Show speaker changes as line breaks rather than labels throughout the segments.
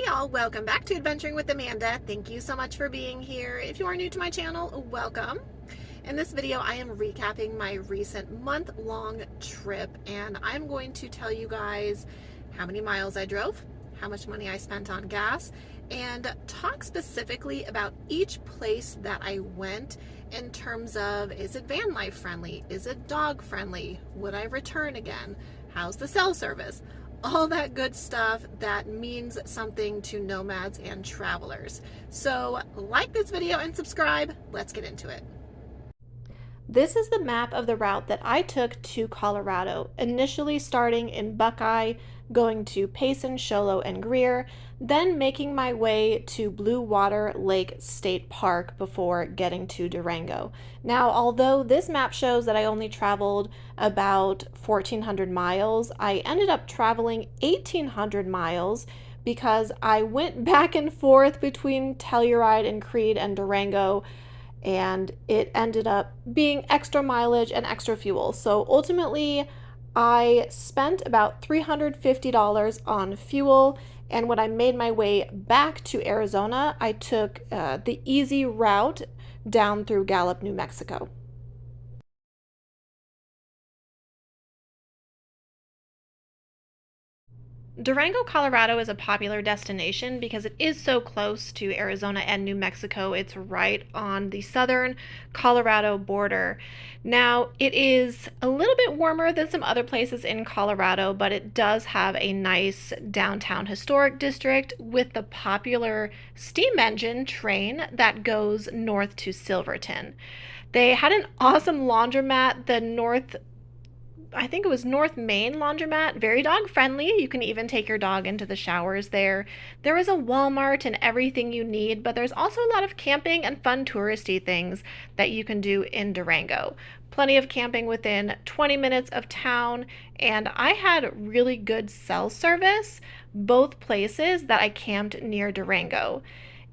Hey y'all, welcome back to Adventuring with Amanda. Thank you so much for being here. If you are new to my channel, welcome. In this video, I am recapping my recent month-long trip, and I'm going to tell you guys how many miles I drove, how much money I spent on gas, and talk specifically about each place that I went in terms of, is it van life friendly? Is it dog friendly? Would I return again? How's the cell service? All that good stuff that means something to nomads and travelers. So like this video and subscribe. Let's get into it. This is the map of the route that I took to Colorado, initially starting in Buckeye, going to Payson, Show Low, and Greer, then making my way to Blue Water Lake State Park before getting to Durango. Now, although this map shows that I only traveled about 1,400 miles, I ended up traveling 1,800 miles because I went back and forth between Telluride and Creed and Durango, and it ended up being extra mileage and extra fuel. So ultimately, I spent about $350 on fuel, and when I made my way back to Arizona, I took the easy route down through Gallup, New Mexico. Durango, Colorado is a popular destination because it is so close to Arizona and New Mexico. It's right on the southern Colorado border. Now, it is a little bit warmer than some other places in Colorado, but it does have a nice downtown historic district with the popular steam engine train that goes north to Silverton. They had an awesome laundromat, I think it was North Main Laundromat, very dog friendly. You can even take your dog into the showers there. There is a Walmart and everything you need, but there's also a lot of camping and fun touristy things that you can do in Durango. Plenty of camping within 20 minutes of town, and I had really good cell service both places that I camped near Durango.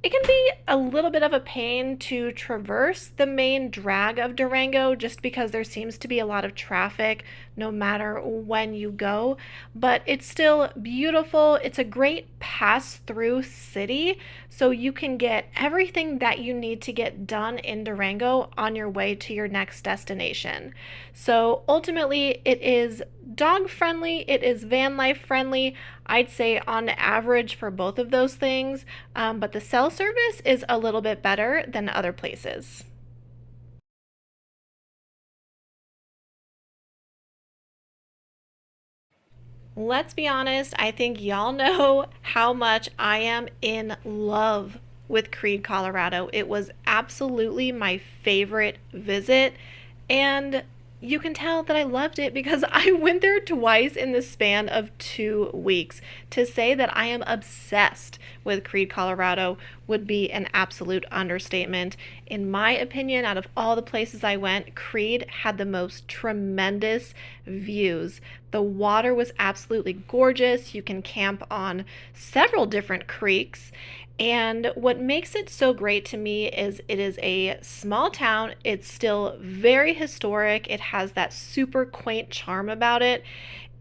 It can be a little bit of a pain to traverse the main drag of Durango just because there seems to be a lot of traffic no matter when you go, but it's still beautiful. It's a great pass-through city, so you can get everything that you need to get done in Durango on your way to your next destination. So ultimately, it is dog friendly, it is van life friendly. I'd say on average for both of those things, but the cell service is a little bit better than other places. Let's be honest, I think y'all know how much I am in love with Creed, Colorado. It was absolutely my favorite visit, and you can tell that I loved it because I went there twice in the span of 2 weeks. To say that I am obsessed with Creed, Colorado would be an absolute understatement. In my opinion, out of all the places I went, Creed had the most tremendous views. The water was absolutely gorgeous. You can camp on several different creeks. And what makes it so great to me is it is a small town. It's still very historic. It has that super quaint charm about it.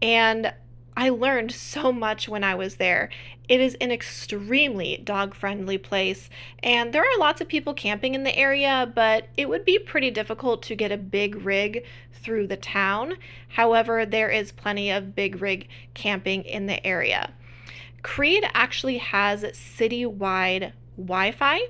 And I learned so much when I was there. It is an extremely dog-friendly place, and there are lots of people camping in the area, but it would be pretty difficult to get a big rig through the town. However, there is plenty of big rig camping in the area. Creed actually has citywide Wi-Fi,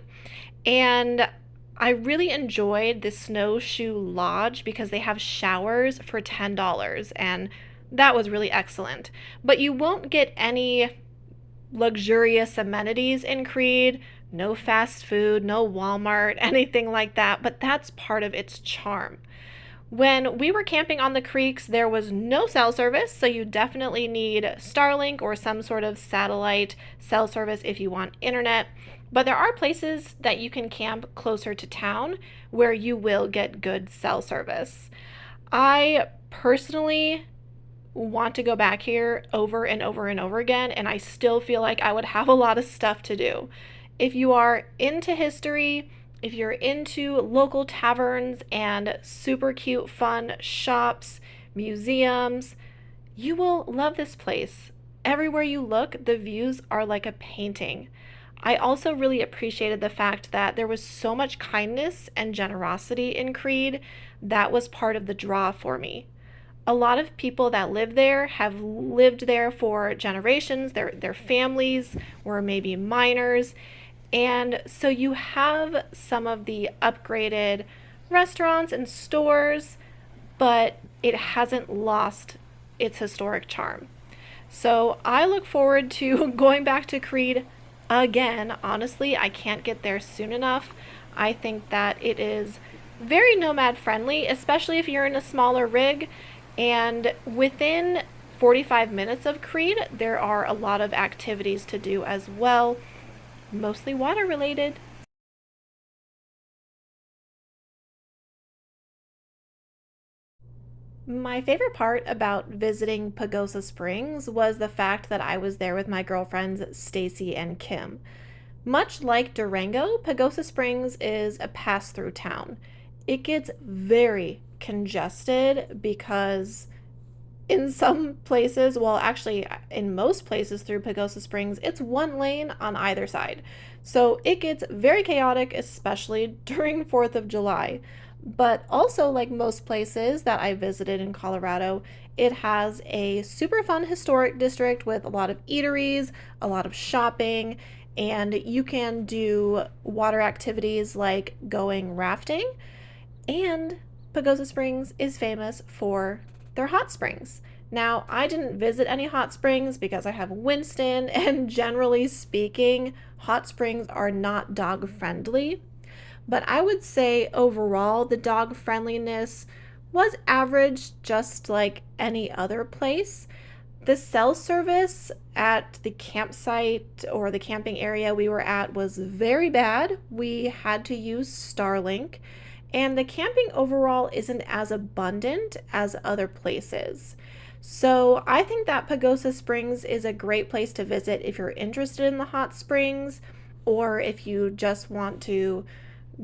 and I really enjoyed the Snowshoe Lodge because they have showers for $10, and that was really excellent. But you won't get any luxurious amenities in Creed, no fast food, no Walmart, anything like that, but that's part of its charm. When we were camping on the creeks, there was no cell service, so you definitely need Starlink or some sort of satellite cell service if you want internet. But there are places that you can camp closer to town where you will get good cell service. I personally want to go back here over and over and over again, and I still feel like I would have a lot of stuff to do. If you are into history, if you're into local taverns and super cute, fun shops, museums, you will love this place. Everywhere you look, the views are like a painting. I also really appreciated the fact that there was so much kindness and generosity in Creed. That was part of the draw for me. A lot of people that live there have lived there for generations. Their families were maybe miners. And so you have some of the upgraded restaurants and stores, but it hasn't lost its historic charm. So I look forward to going back to Creed again. Honestly, I can't get there soon enough. I think that it is very nomad friendly, especially if you're in a smaller rig. And within 45 minutes of Creed, there are a lot of activities to do as well, mostly water related. My favorite part about visiting Pagosa Springs was the fact that I was there with my girlfriends Stacy and Kim. Much like Durango, Pagosa Springs is a pass through town. It gets very congested because in some places, well, actually, in most places through Pagosa Springs, it's one lane on either side. So it gets very chaotic, especially during 4th of July. But also, like most places that I visited in Colorado, it has a super fun historic district with a lot of eateries, a lot of shopping, and you can do water activities like going rafting. And Pagosa Springs is famous for their hot springs. Now, I didn't visit any hot springs because I have Winston, and generally speaking, hot springs are not dog friendly. But I would say overall, the dog friendliness was average, just like any other place. The cell service at the campsite or the camping area we were at was very bad. We had to use Starlink, and the camping overall isn't as abundant as other places. So I think that Pagosa Springs is a great place to visit if you're interested in the hot springs or if you just want to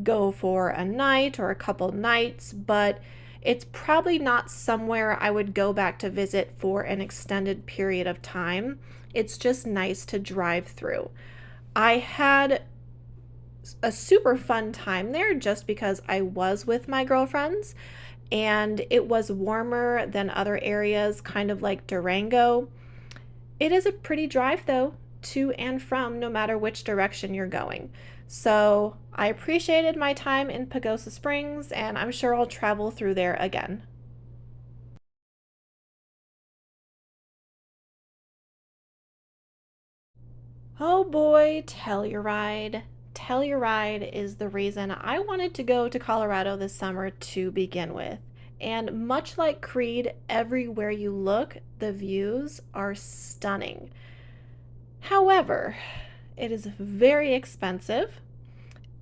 go for a night or a couple nights, but it's probably not somewhere I would go back to visit for an extended period of time. It's just nice to drive through. I had a super fun time there just because I was with my girlfriends and it was warmer than other areas, kind of like Durango. It is a pretty drive though, to and from, no matter which direction you're going. So I appreciated my time in Pagosa Springs, and I'm sure I'll travel through there again. Oh boy, Telluride. Telluride is the reason I wanted to go to Colorado this summer to begin with. And much like Creed, everywhere you look, the views are stunning. However, it is very expensive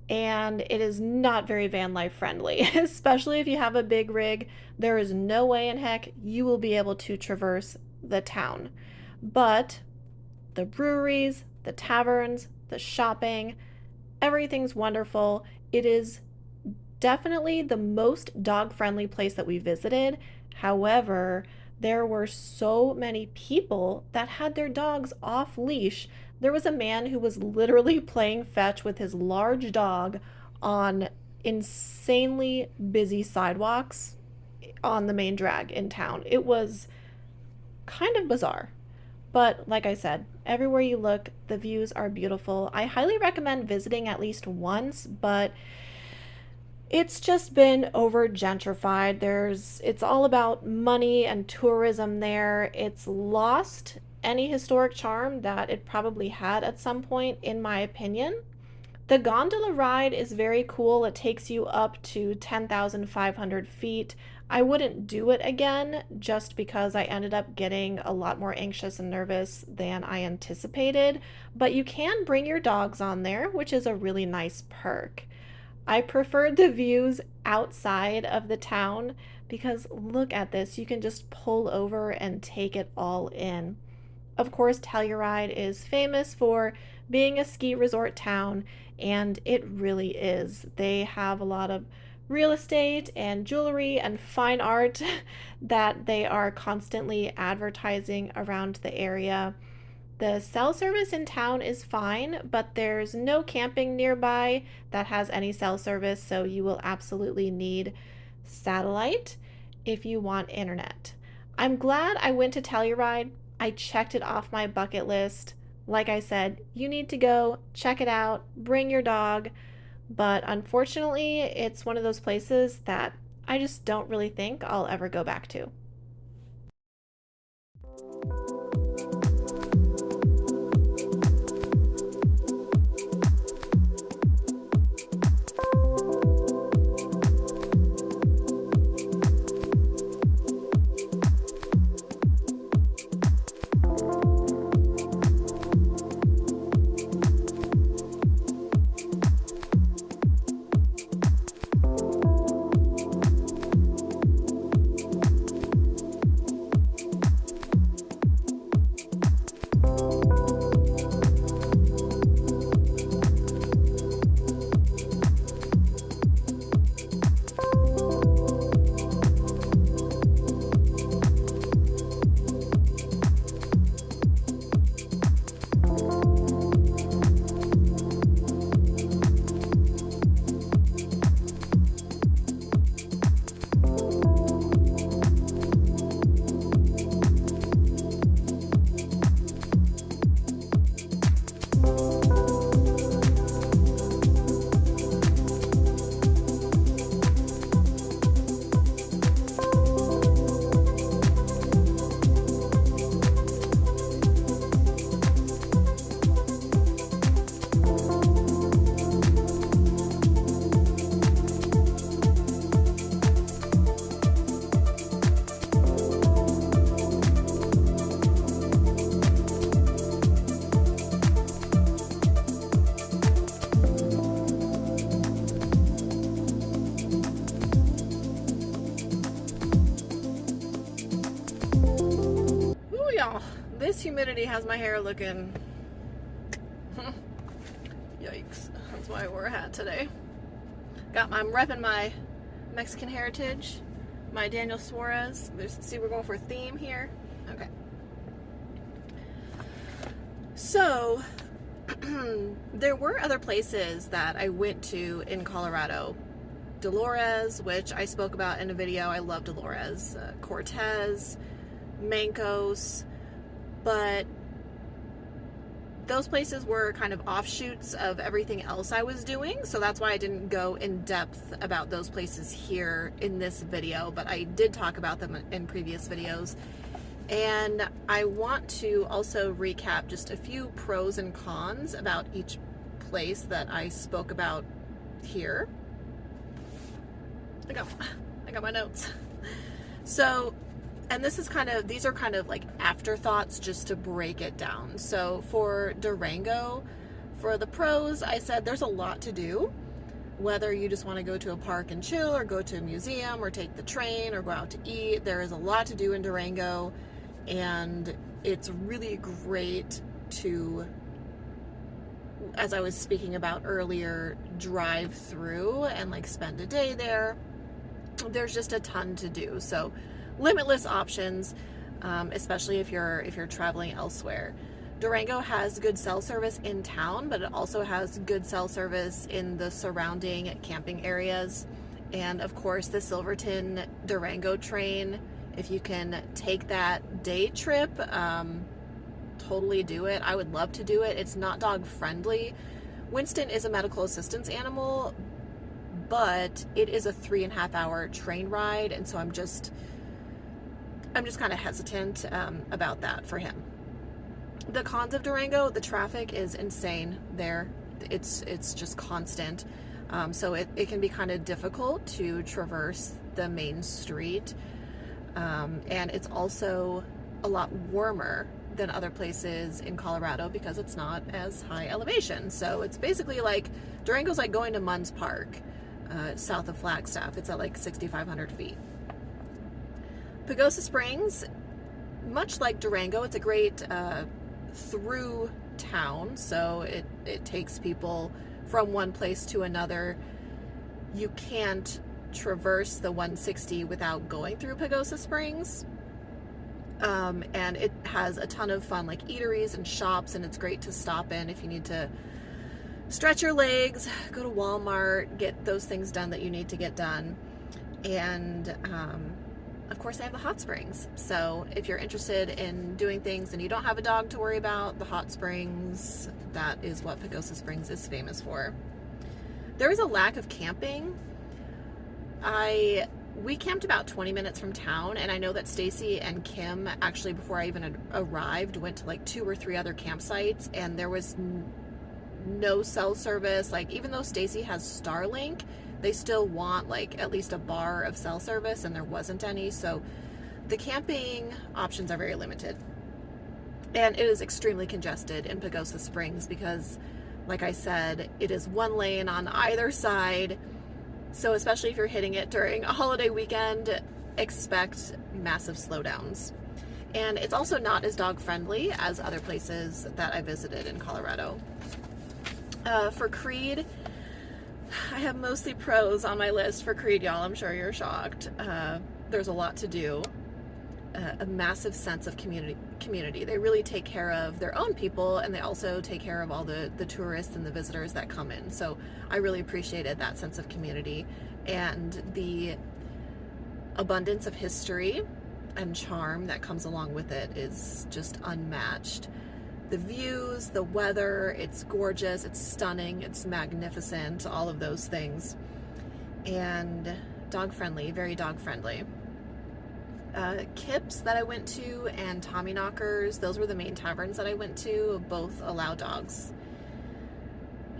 and it is not very van life friendly, especially if you have a big rig. There is no way in heck you will be able to traverse the town. But the breweries, the taverns, the shopping, everything's wonderful. It is definitely the most dog friendly place that we visited. However, there were so many people that had their dogs off leash. There was a man who was literally playing fetch with his large dog on insanely busy sidewalks on the main drag in town. It was kind of bizarre. But like I said, everywhere you look, the views are beautiful. I highly recommend visiting at least once, but it's just been over gentrified. It's all about money and tourism there. It's lost any historic charm that it probably had at some point, in my opinion. The gondola ride is very cool. It takes you up to 10,500 feet. I wouldn't do it again just because I ended up getting a lot more anxious and nervous than I anticipated. But you can bring your dogs on there, which is a really nice perk. I preferred the views outside of the town because look at this. You can just pull over and take it all in. Of course, Telluride is famous for being a ski resort town, and it really is. They have a lot of real estate and jewelry and fine art that they are constantly advertising around the area. The cell service in town is fine, but there's no camping nearby that has any cell service, so you will absolutely need satellite if you want internet. I'm glad I went to Telluride. I checked it off my bucket list. Like I said, you need to go check it out, bring your dog, but unfortunately, it's one of those places that I just don't really think I'll ever go back to. This humidity has my hair looking yikes. That's why I wore a hat today. I'm repping my Mexican heritage, my Daniel Suarez. See, we're going for a theme here. Okay. So there were other places that I went to in Colorado. Dolores, which I spoke about in a video. I love Dolores. Cortez, Mancos, but those places were kind of offshoots of everything else I was doing, so that's why I didn't go in depth about those places here in this video, but I did talk about them in previous videos. And I want to also recap just a few pros and cons about each place that I spoke about here. I got my notes. So, and these are kind of like afterthoughts just to break it down. So for Durango, for the pros, I said there's a lot to do. Whether you just want to go to a park and chill, or go to a museum, or take the train, or go out to eat, there is a lot to do in Durango, and it's really great to, as I was speaking about earlier, drive through and like spend a day there. There's just a ton to do, so limitless options, especially if you're traveling elsewhere. Durango has good cell service in town, but it also has good cell service in the surrounding camping areas. And of course, the Silverton Durango train, if you can take that day trip, totally do it. I would love to do it. It's not dog friendly. Winston is a medical assistance animal, but it is a 3.5 hour train ride, and so I'm just kind of hesitant about that for him. The cons of Durango: the traffic is insane there. It's just constant, so it can be kind of difficult to traverse the main street, and it's also a lot warmer than other places in Colorado because it's not as high elevation. So it's basically like Durango's like going to Munns Park, south of Flagstaff. It's at like 6,500 feet. Pagosa Springs, much like Durango, it's a great through town, so it takes people from one place to another. You can't traverse the 160 without going through Pagosa Springs. And it has a ton of fun like eateries and shops, and it's great to stop in if you need to stretch your legs, go to Walmart, get those things done that you need to get done. And of course, they have the hot springs. So if you're interested in doing things and you don't have a dog to worry about, the hot springs, that is what Pagosa Springs is famous for. There is a lack of camping. We camped about 20 minutes from town, and I know that Stacy and Kim, actually before I even arrived, went to like 2 or 3 other campsites, and there was no cell service. Like, even though Stacy has Starlink, they still want like at least a bar of cell service, and there wasn't any. So the camping options are very limited, and it is extremely congested in Pagosa Springs because, like I said, it is 1 lane on either side. So especially if you're hitting it during a holiday weekend, expect massive slowdowns. And it's also not as dog friendly as other places that I visited in Colorado. For Creed, I have mostly pros on my list for Creed, y'all. I'm sure you're shocked. There's a lot to do. A massive sense of community. They really take care of their own people, and they also take care of all the tourists and the visitors that come in. So I really appreciated that sense of community, and the abundance of history and charm that comes along with it is just unmatched. The views, the weather, it's gorgeous, it's stunning, it's magnificent, all of those things. And dog friendly, very dog friendly. Kips that I went to and Tommyknockers, those were the main taverns that I went to. Both allow dogs.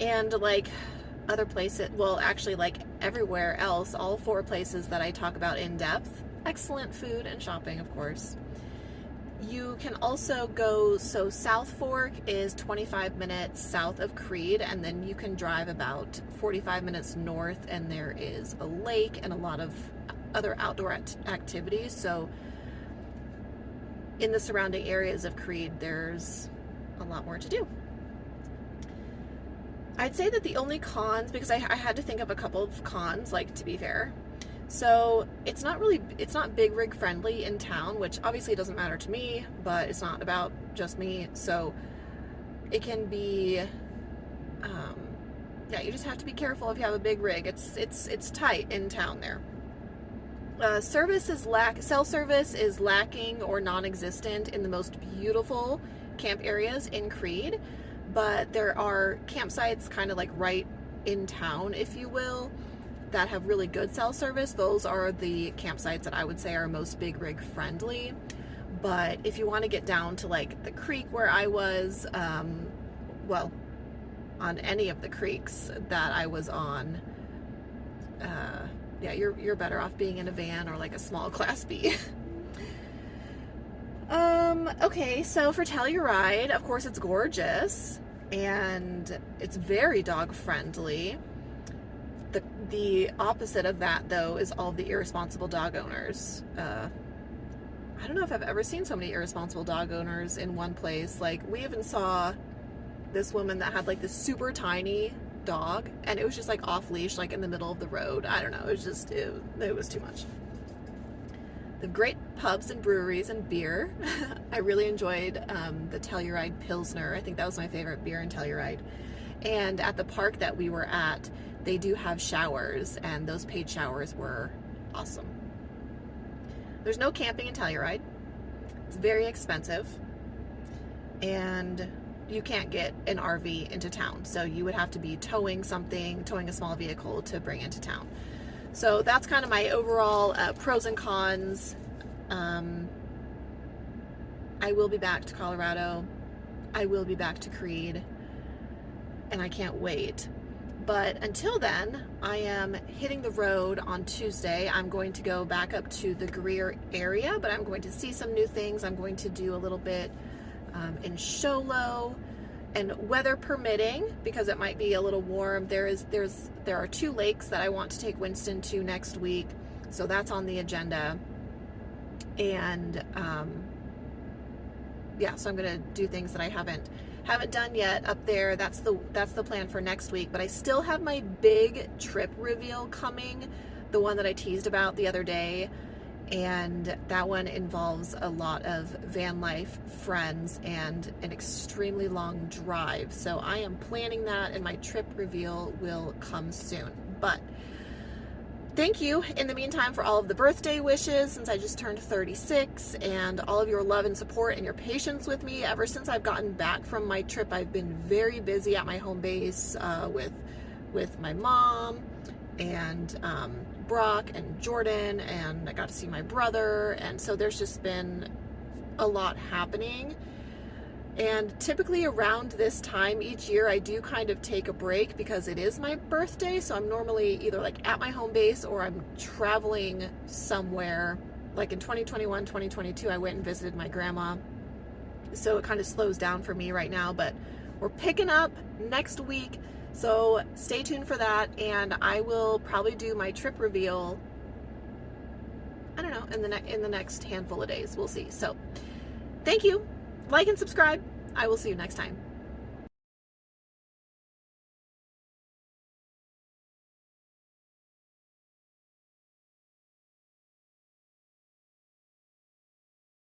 And like other places, well, actually like everywhere else, all 4 places that I talk about in depth, excellent food and shopping, of course. You can also go, so South Fork is 25 minutes south of Creed, and then you can drive about 45 minutes north, and there is a lake and a lot of other outdoor activities. So in the surrounding areas of Creed, there's a lot more to do. I'd say that the only cons, because I had to think of a couple of cons, like, to be fair. So it's not big rig friendly in town, which obviously doesn't matter to me, but it's not about just me. So it can be, yeah, you just have to be careful if you have a big rig. It's tight in town there. Cell service is lacking or non-existent in the most beautiful camp areas in Creed, but there are campsites kind of like right in town, if you will, that have really good cell service. Those are the campsites that I would say are most big rig friendly. But if you want to get down to like the creek where I was, well, on any of the creeks that I was on, yeah, you're better off being in a van or like a small Class B. Okay, so for Telluride, of course, it's gorgeous and it's very dog friendly. The opposite of that, though, is all the irresponsible dog owners. I don't know if I've ever seen so many irresponsible dog owners in one place. Like, we even saw this woman that had like this super tiny dog, and it was just like off leash, like in the middle of the road. I don't know, it was too much. The great pubs and breweries and beer. I really enjoyed the Telluride Pilsner. I think that was my favorite beer in Telluride. And at the park that we were at, they do have showers, and those paid showers were awesome. There's no camping in Telluride. It's very expensive, and you can't get an RV into town, so you would have to be towing a small vehicle to bring into town. So that's kind of my overall pros and cons. I will be back to Colorado. I will be back to Creed, and I can't wait. But until then, I am hitting the road on Tuesday. I'm going to go back up to the Greer area, but I'm going to see some new things. I'm going to do a little bit in Show Low, and weather permitting, because it might be a little warm, there are 2 lakes that I want to take Winston to next week, so that's on the agenda. And yeah, so I'm gonna do things that I haven't done yet up there. That's the plan for next week. But I still have my big trip reveal coming the one that I teased about the other day, and that one involves a lot of van life, friends, and an extremely long drive. So I am planning that, and my trip reveal will come soon. But thank you in the meantime for all of the birthday wishes since I just turned 36, and all of your love and support and your patience with me. Ever since I've gotten back from my trip, I've been very busy at my home base with my mom and Brock and Jordan, and I got to see my brother, and so there's just been a lot happening. And typically around this time each year, I do kind of take a break because it is my birthday, so I'm normally either like at my home base or I'm traveling somewhere. Like in 2021, 2022, I went and visited my grandma, so it kind of slows down for me right now, but we're picking up next week. So stay tuned for that, and I will probably do my trip reveal, I don't know, in the next handful of days. We'll see. So thank you. Like and subscribe. I will see you next time.